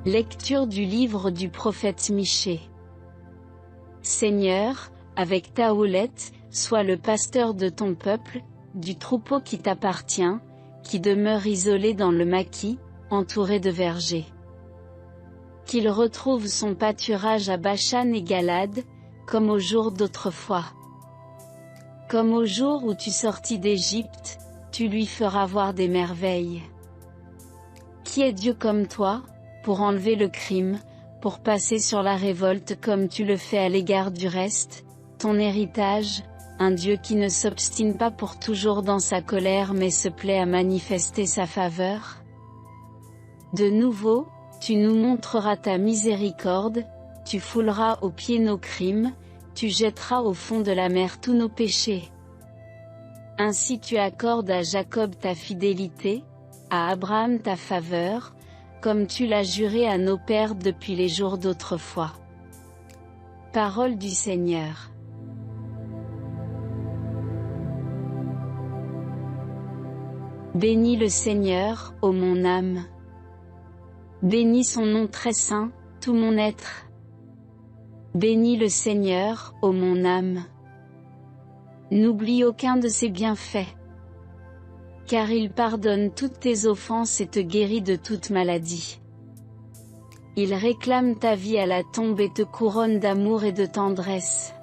Lecture du livre du prophète Michée. Seigneur, avec ta houlette, sois le pasteur de ton peuple, du troupeau qui t'appartient, qui demeure isolé dans le maquis, entouré de vergers. Qu'il retrouve son pâturage à Bashan et Galade, comme au jour d'autrefois. Comme au jour où tu sortis d'Égypte, tu lui feras voir des merveilles. Qui est Dieu comme toi, pour enlever le crime, pour passer sur la révolte comme tu le fais à l'égard du reste, ton héritage, un Dieu qui ne s'obstine pas pour toujours dans sa colère mais se plaît à manifester sa faveur? De nouveau, tu nous montreras ta miséricorde, tu fouleras aux pieds nos crimes, tu jetteras au fond de la mer tous nos péchés. Ainsi tu accordes à Jacob ta fidélité, à Abraham ta faveur, comme tu l'as juré à nos pères depuis les jours d'autrefois. Parole du Seigneur. Bénis le Seigneur, ô mon âme. Bénis son nom très saint, tout mon être. Bénis le Seigneur, ô mon âme. N'oublie aucun de ses bienfaits. Car il pardonne toutes tes offenses et te guérit de toute maladie. Il réclame ta vie à la tombe et te couronne d'amour et de tendresse.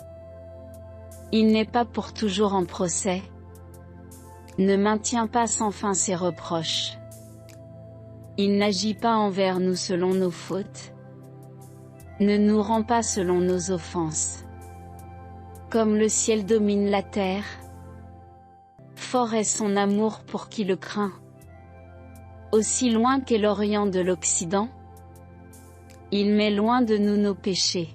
Il n'est pas pour toujours en procès. Ne maintient pas sans fin ses reproches. Il n'agit pas envers nous selon nos fautes. Ne nous rend pas selon nos offenses. Comme le ciel domine la terre, fort est son amour pour qui le craint. Aussi loin qu'est l'Orient de l'Occident, il met loin de nous nos péchés.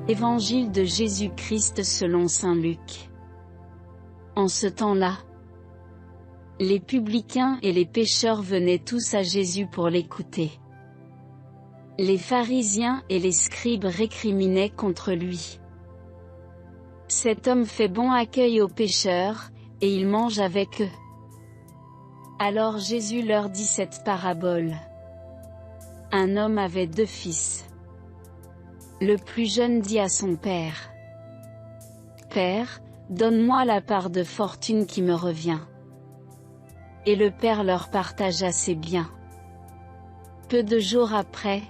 Évangile de Jésus-Christ selon saint Luc. En ce temps-là, les publicains et les pécheurs venaient tous à Jésus pour l'écouter. Les pharisiens et les scribes récriminaient contre lui. Cet homme fait bon accueil aux pécheurs, et il mange avec eux. Alors Jésus leur dit cette parabole. Un homme avait 2 fils. Le plus jeune dit à son père: Père, donne-moi la part de fortune qui me revient. Et le père leur partagea ses biens. Peu de jours après,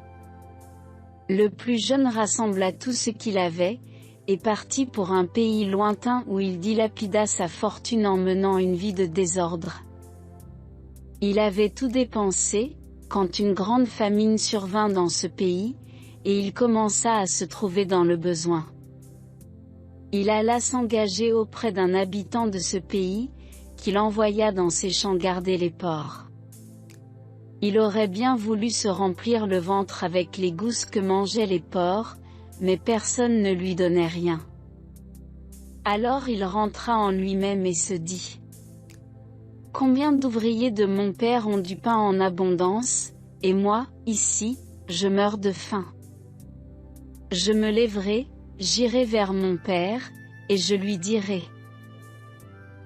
le plus jeune rassembla tout ce qu'il avait, et partit pour un pays lointain où il dilapida sa fortune en menant une vie de désordre. Il avait tout dépensé, quand une grande famine survint dans ce pays, et il commença à se trouver dans le besoin. Il alla s'engager auprès d'un habitant de ce pays, qu'il envoya dans ses champs garder les porcs. Il aurait bien voulu se remplir le ventre avec les gousses que mangeaient les porcs, mais personne ne lui donnait rien. Alors il rentra en lui-même et se dit: Combien d'ouvriers de mon père ont du pain en abondance, et moi, ici, je meurs de faim. Je me lèverai, j'irai vers mon père, et je lui dirai: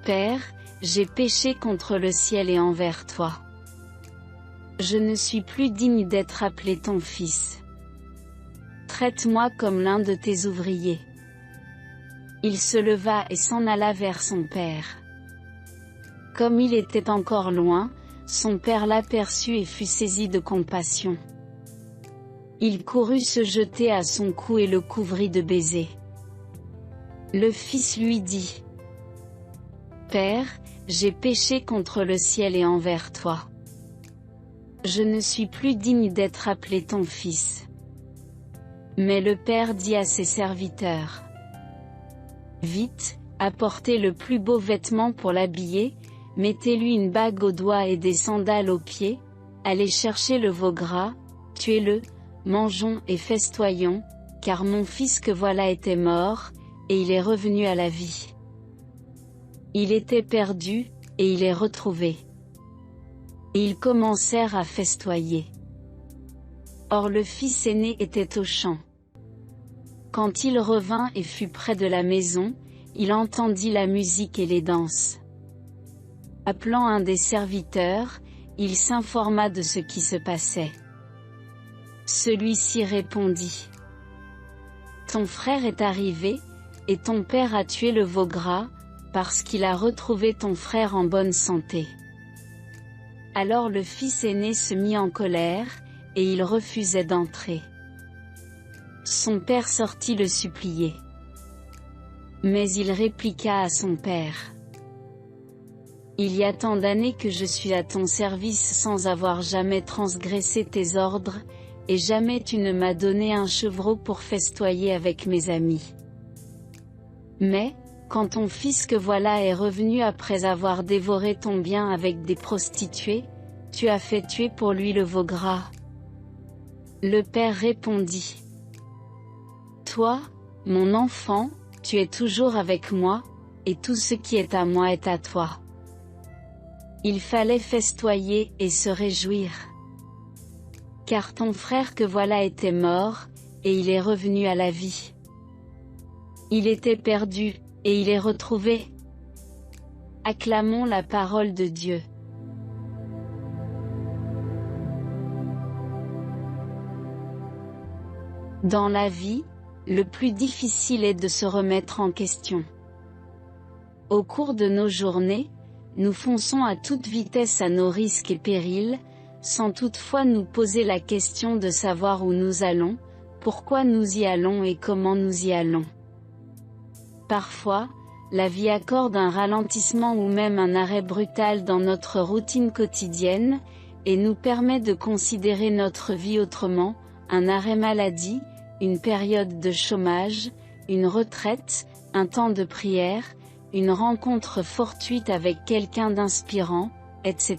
Père, j'ai péché contre le ciel et envers toi. Je ne suis plus digne d'être appelé ton fils. Traite-moi comme l'un de tes ouvriers. Il se leva et s'en alla vers son père. Comme il était encore loin, son père l'aperçut et fut saisi de compassion. Il courut se jeter à son cou et le couvrit de baisers. Le fils lui dit: Père, j'ai péché contre le ciel et envers toi. Je ne suis plus digne d'être appelé ton fils. Mais le père dit à ses serviteurs: Vite, apportez le plus beau vêtement pour l'habiller, mettez-lui une bague au doigt et des sandales aux pieds, allez chercher le veau gras, tuez-le, mangeons et festoyons, car mon fils que voilà était mort, et il est revenu à la vie. Il était perdu, et il est retrouvé. Et ils commencèrent à festoyer. Or le fils aîné était au champ. Quand il revint et fut près de la maison, il entendit la musique et les danses. Appelant un des serviteurs, il s'informa de ce qui se passait. Celui-ci répondit: Ton frère est arrivé, et ton père a tué le veau gras, parce qu'il a retrouvé ton frère en bonne santé. Alors le fils aîné se mit en colère, et il refusait d'entrer. Son père sortit le supplier. Mais il répliqua à son père: Il y a tant d'années que je suis à ton service sans avoir jamais transgressé tes ordres, et jamais tu ne m'as donné un chevreau pour festoyer avec mes amis. Mais, quand ton fils que voilà est revenu après avoir dévoré ton bien avec des prostituées, tu as fait tuer pour lui le veau gras. Le père répondit: Toi, mon enfant, tu es toujours avec moi, et tout ce qui est à moi est à toi. Il fallait festoyer et se réjouir. Car ton frère que voilà était mort, et il est revenu à la vie. Il était perdu, et il est retrouvé. Acclamons la parole de Dieu. Dans la vie, le plus difficile est de se remettre en question. Au cours de nos journées, nous fonçons à toute vitesse à nos risques et périls, sans toutefois nous poser la question de savoir où nous allons, pourquoi nous y allons et comment nous y allons. Parfois, la vie accorde un ralentissement ou même un arrêt brutal dans notre routine quotidienne, et nous permet de considérer notre vie autrement, un arrêt maladie, une période de chômage, une retraite, un temps de prière, une rencontre fortuite avec quelqu'un d'inspirant, etc.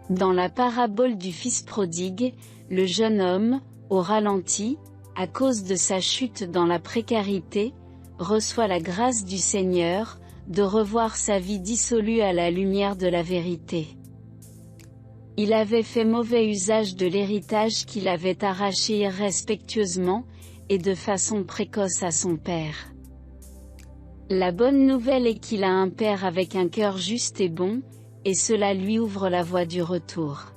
Dans la parabole du fils prodigue, le jeune homme, au ralenti, à cause de sa chute dans la précarité, reçoit la grâce du Seigneur, de revoir sa vie dissolue à la lumière de la vérité. Il avait fait mauvais usage de l'héritage qu'il avait arraché irrespectueusement, et de façon précoce à son père. La bonne nouvelle est qu'il a un père avec un cœur juste et bon, et cela lui ouvre la voie du retour.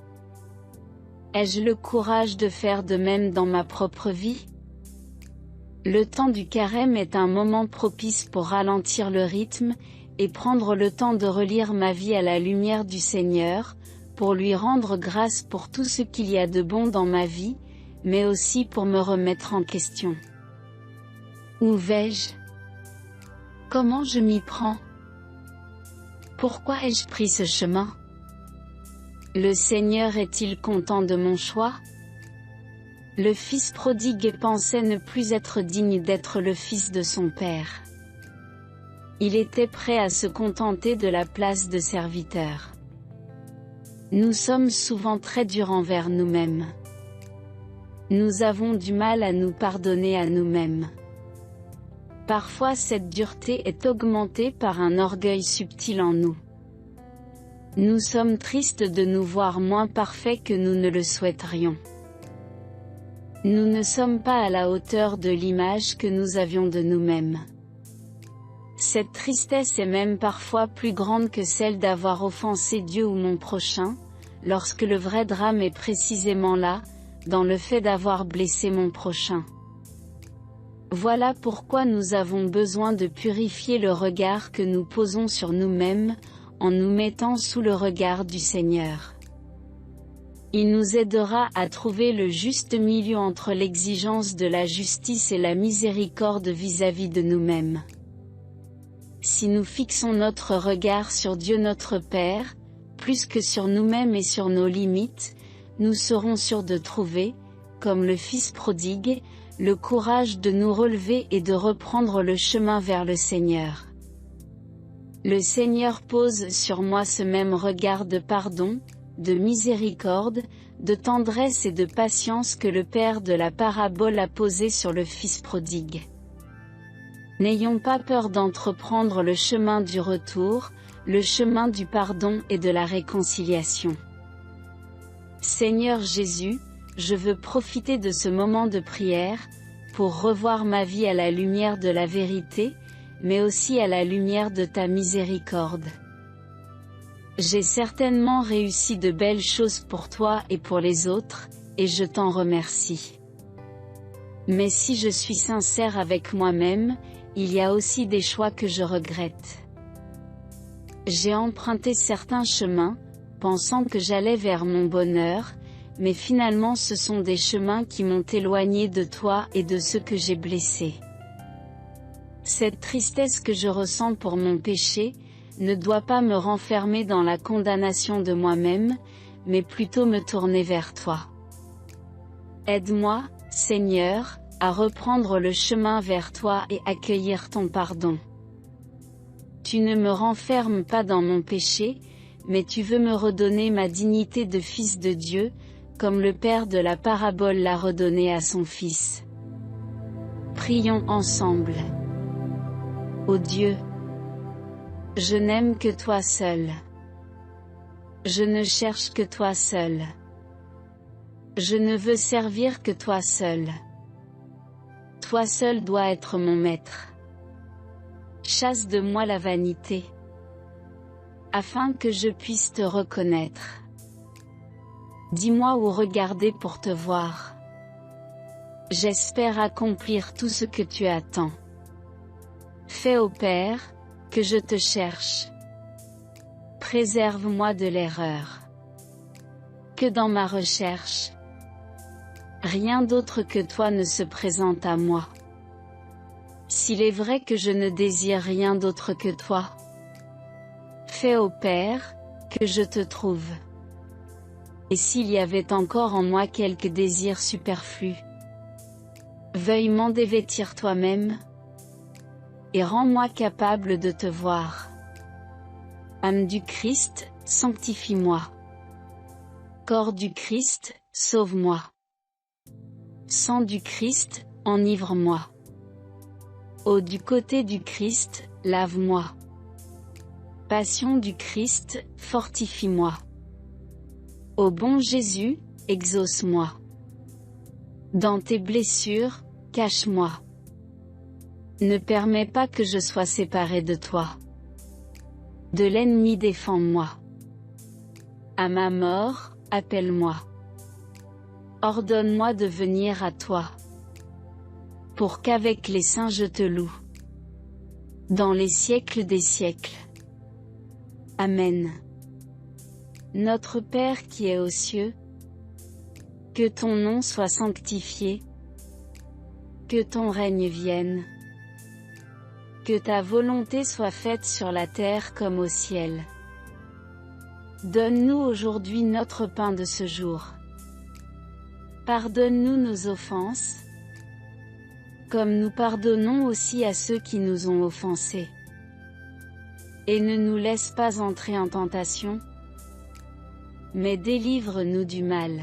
Ai-je le courage de faire de même dans ma propre vie? Le temps du carême est un moment propice pour ralentir le rythme, et prendre le temps de relire ma vie à la lumière du Seigneur, pour lui rendre grâce pour tout ce qu'il y a de bon dans ma vie, mais aussi pour me remettre en question. Où vais-je? Comment je m'y prends? Pourquoi ai-je pris ce chemin? Le Seigneur est-il content de mon choix? Le fils prodigue pensait ne plus être digne d'être le fils de son père. Il était prêt à se contenter de la place de serviteur. Nous sommes souvent très durs envers nous-mêmes. Nous avons du mal à nous pardonner à nous-mêmes. Parfois cette dureté est augmentée par un orgueil subtil en nous. Nous sommes tristes de nous voir moins parfaits que nous ne le souhaiterions. Nous ne sommes pas à la hauteur de l'image que nous avions de nous-mêmes. Cette tristesse est même parfois plus grande que celle d'avoir offensé Dieu ou mon prochain, lorsque le vrai drame est précisément là, dans le fait d'avoir blessé mon prochain. Voilà pourquoi nous avons besoin de purifier le regard que nous posons sur nous-mêmes, en nous mettant sous le regard du Seigneur. Il nous aidera à trouver le juste milieu entre l'exigence de la justice et la miséricorde vis-à-vis de nous-mêmes. Si nous fixons notre regard sur Dieu notre Père, plus que sur nous-mêmes et sur nos limites, nous serons sûrs de trouver, comme le Fils prodigue, le courage de nous relever et de reprendre le chemin vers le Seigneur. Le Seigneur pose sur moi ce même regard de pardon, de miséricorde, de tendresse et de patience que le Père de la parabole a posé sur le Fils prodigue. N'ayons pas peur d'entreprendre le chemin du retour, le chemin du pardon et de la réconciliation. Seigneur Jésus, je veux profiter de ce moment de prière, pour revoir ma vie à la lumière de la vérité, mais aussi à la lumière de ta miséricorde. J'ai certainement réussi de belles choses pour toi et pour les autres, et je t'en remercie. Mais si je suis sincère avec moi-même, il y a aussi des choix que je regrette. J'ai emprunté certains chemins, pensant que j'allais vers mon bonheur, mais finalement ce sont des chemins qui m'ont éloigné de toi et de ceux que j'ai blessés. Cette tristesse que je ressens pour mon péché, ne doit pas me renfermer dans la condamnation de moi-même, mais plutôt me tourner vers toi. Aide-moi, Seigneur, à reprendre le chemin vers toi et accueillir ton pardon. Tu ne me renfermes pas dans mon péché, mais tu veux me redonner ma dignité de fils de Dieu, comme le Père de la parabole l'a redonné à son Fils. Prions ensemble. Ô Dieu, je n'aime que toi seul. Je ne cherche que toi seul. Je ne veux servir que toi seul. Toi seul dois être mon maître. Chasse de moi la vanité, afin que je puisse te reconnaître. Dis-moi où regarder pour te voir. J'espère accomplir tout ce que tu attends. Fais, ô Père, que je te cherche. Préserve-moi de l'erreur. Que dans ma recherche, rien d'autre que toi ne se présente à moi. S'il est vrai que je ne désire rien d'autre que toi, fais, ô Père, que je te trouve. Et s'il y avait encore en moi quelque désir superflu, veuille m'en dévêtir toi-même, et rends-moi capable de te voir. Âme du Christ, sanctifie-moi. Corps du Christ, sauve-moi. Sang du Christ, enivre-moi. Eau du côté du Christ, lave-moi. Passion du Christ, fortifie-moi. Ô bon Jésus, exauce-moi. Dans tes blessures, cache-moi. Ne permets pas que je sois séparé de toi. De l'ennemi défends-moi. À ma mort, appelle-moi. Ordonne-moi de venir à toi. Pour qu'avec les saints je te loue. Dans les siècles des siècles. Amen. Notre Père qui es aux cieux, que ton nom soit sanctifié, que ton règne vienne, que ta volonté soit faite sur la terre comme au ciel. Donne-nous aujourd'hui notre pain de ce jour. Pardonne-nous nos offenses, comme nous pardonnons aussi à ceux qui nous ont offensés. Et ne nous laisse pas entrer en tentation, mais délivre-nous du mal.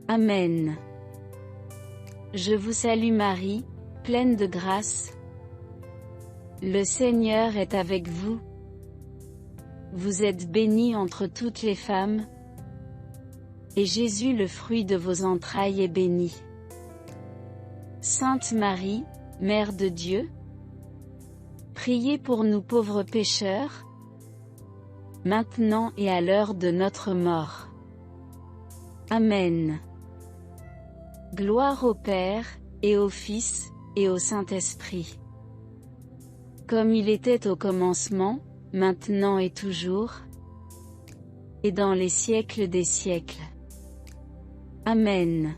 Amen. Je vous salue Marie, pleine de grâce. Le Seigneur est avec vous. Vous êtes bénie entre toutes les femmes, et Jésus, le fruit de vos entrailles, est béni. Sainte Marie, Mère de Dieu, priez pour nous pauvres pécheurs, maintenant et à l'heure de notre mort. Amen. Gloire au Père, et au Fils, et au Saint-Esprit. Comme il était au commencement, maintenant et toujours, et dans les siècles des siècles. Amen.